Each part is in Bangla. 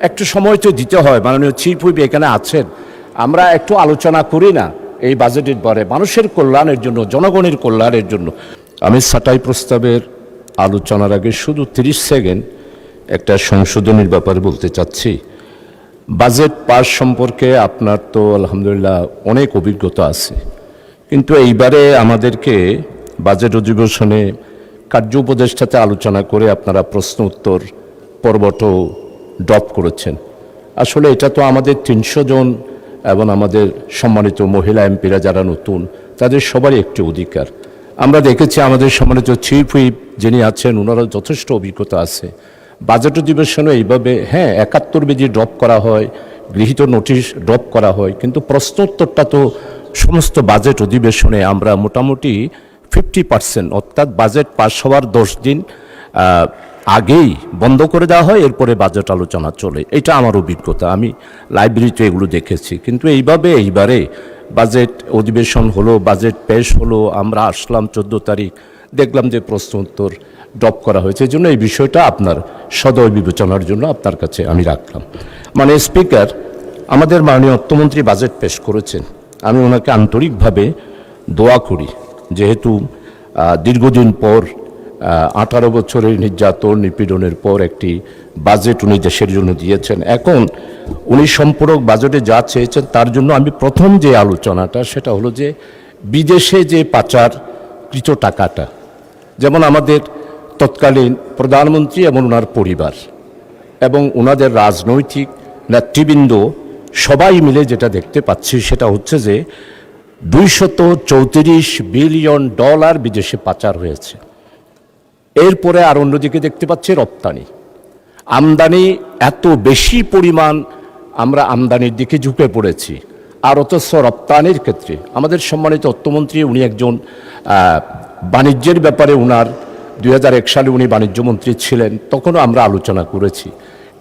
একটু সময় তো দিতে হয়। মাননীয় চিফ হুইপ এখানে আছেন, আমরা একটু আলোচনা করি না এই বাজেটের পরে মানুষের কল্যাণের জন্য, জনগণের কল্যাণের জন্য। আমি ছাঁটাই প্রস্তাবের আলোচনার আগে শুধু 30 সেকেন্ড একটা সংশোধনীর ব্যাপারে বলতে চাচ্ছি। বাজেট পাস সম্পর্কে আপনার তো আলহামদুলিল্লাহ অনেক অভিজ্ঞতা আছে, কিন্তু এইবারে আমাদেরকে বাজেট অধিবেশনে কার্য উপদেষ্টাতে আলোচনা করে আপনারা প্রশ্ন উত্তর পর্বটা ড্রপ করেছেন। আসলে এটা তো আমাদের 300 জন এবং আমাদের সম্মানিত মহিলা এমপিরা যারা নতুন, তাদের সবারই একটি অধিকার। আমরা দেখেছি আমাদের সম্মানিত চিফ হুইপ যিনি আছেন, ওনারও যথেষ্ট অভিজ্ঞতা আছে। বাজেট অধিবেশনে এইভাবে 71 পেজি ড্রপ করা হয়, গৃহীত নোটিশ ড্রপ করা হয়, কিন্তু প্রশ্ন উত্তরটা তো সমস্ত বাজেট অধিবেশনে আমরা মোটামুটি 50%, অর্থাৎ বাজেট পাস হওয়ার 10 দিন আগেই বন্ধ করে দেওয়া হয়, এরপরে বাজেট আলোচনা চলে। এটা আমার অভিজ্ঞতা, আমি লাইব্রেরিতে এগুলো দেখেছি। কিন্তু এইবারে বাজেট অধিবেশন হলো, বাজেট পেশ হলো, আমরা আসলাম 14 তারিখ, দেখলাম যে প্রশ্ন উত্তর ড্রপ করা হয়েছে। এই জন্য এই বিষয়টা আপনার সদয় বিবেচনার জন্য আপনার কাছে আমি রাখলাম। মানে স্পিকার, আমাদের মাননীয় অর্থমন্ত্রী বাজেট পেশ করেছেন, আমি ওনাকে আন্তরিকভাবে দোয়া করি, যেহেতু দীর্ঘদিন পর 18 বছরের নির্যাতন নিপীড়নের পর একটি বাজেট উনি দেশের জন্য দিয়েছেন। এখন উনি সম্পূরক বাজেটে যা চেয়েছেন তার জন্য আমি প্রথম যে আলোচনাটা সেটা হলো যে বিদেশে যে পাচারকৃত টাকাটা, যেমন আমাদের তৎকালীন প্রধানমন্ত্রী এবং ওনার পরিবার এবং ওনাদের রাজনৈতিক নেতৃবৃন্দ সবাই মিলে যেটা দেখতে পাচ্ছি সেটা হচ্ছে যে $234 বিলিয়ন বিদেশে পাচার হয়েছে। এরপরে আর অন্যদিকে দেখতে পাচ্ছি রপ্তানি, আমদানি এত বেশি পরিমাণ আমরা আমদানির দিকে ঝুঁকে পড়েছি, আর অথচ রপ্তানির ক্ষেত্রে আমাদের সম্মানিত অর্থমন্ত্রী উনি একজন বাণিজ্যের ব্যাপারে ওনার 2001 সালে উনি বাণিজ্যমন্ত্রী ছিলেন, তখনও আমরা আলোচনা করেছি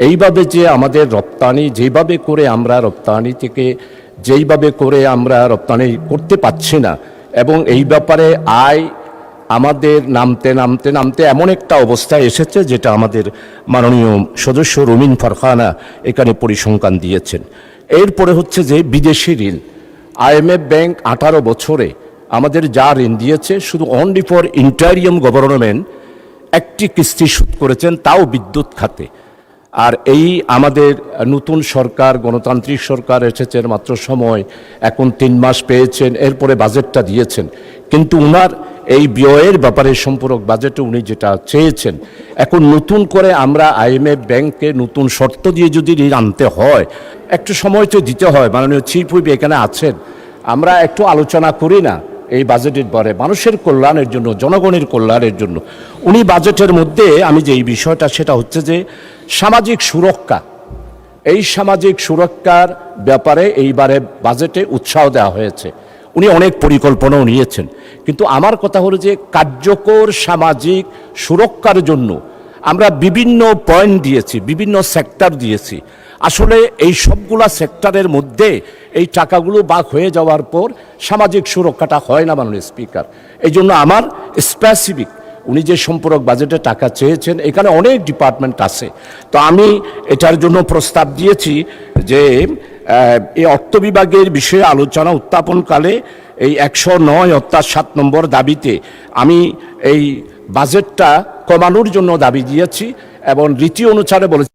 এইভাবে যে আমাদের রপ্তানি যেইভাবে করে আমরা রপ্তানি থেকে যেইভাবে করে আমরা রপ্তানি করতে পারছি না, এবং এই ব্যাপারে আয় আমাদের নামতে নামতে নামতে এমন একটা অবস্থায় এসেছে যেটা আমাদের মাননীয় সদস্য রুমিন ফারখানা এখানে পরিসংখ্যান দিয়েছেন। এরপরে হচ্ছে যে বিদেশি ঋণ, IMF ব্যাংক 18 বছরে আমাদের যা ঋণ দিয়েছে, শুধু অনলি ফর ইন্টারিয়াম গভর্নমেন্ট একটি কিস্তি শোধ করেছেন, তাও বিদ্যুৎ খাতে। আর এই আমাদের নতুন সরকার, গণতান্ত্রিক সরকার এসেছে মাত্র সময়, এখন 3 মাস পেয়েছেন, এরপরে বাজেটটা দিয়েছেন, কিন্তু উনার এই ব্যয়ের ব্যাপারে সম্পূরক বাজেটে উনি যেটা চেয়েছেন, এখন নতুন করে আমরা IMF ব্যাংককে নতুন শর্ত দিয়ে যদি ঋণ আনতে হয়, একটু সময় তো দিতে হয়। মাননীয় চিফ হুইপ এখানে আছেন, আমরা একটু আলোচনা করি না এই বাজেটের পরে মানুষের কল্যাণের জন্য, জনগণের কল্যাণের জন্য। উনি বাজেটের মধ্যে আমি যে এই বিষয়টা সেটা হচ্ছে যে সামাজিক সুরক্ষা, এই সামাজিক সুরক্ষার ব্যাপারে এইবারে বাজেটে উৎসাহ দেওয়া হয়েছে। উনি অনেক পরিকল্পনাও নিয়েছেন, কিন্তু আমার কথা হলো যে কার্যকর সামাজিক সুরক্ষার জন্য আমরা বিভিন্ন পয়েন্ট দিয়েছি, বিভিন্ন সেক্টর দিয়েছি। আসলে এই সবগুলা সেক্টরের মধ্যে এই টাকাগুলো ভাগ হয়ে যাওয়ার পর সামাজিক সুরক্ষাটা হয় না মাননীয় স্পিকার। এই জন্য আমার স্পেসিফিক উনি যে সম্পূরক বাজেটে টাকা চেয়েছেন, এখানে অনেক ডিপার্টমেন্ট আছে, তো আমি এটার জন্য প্রস্তাব দিয়েছি যে এই অর্থ বিভাগের বিষয়ে আলোচনা উত্থাপনকালে এই 109 অর্থাৎ 7 নম্বর দাবিতে আমি এই বাজেটটা কমানোর জন্য দাবি দিয়েছি এবং রীতি অনুসারে বলেছি।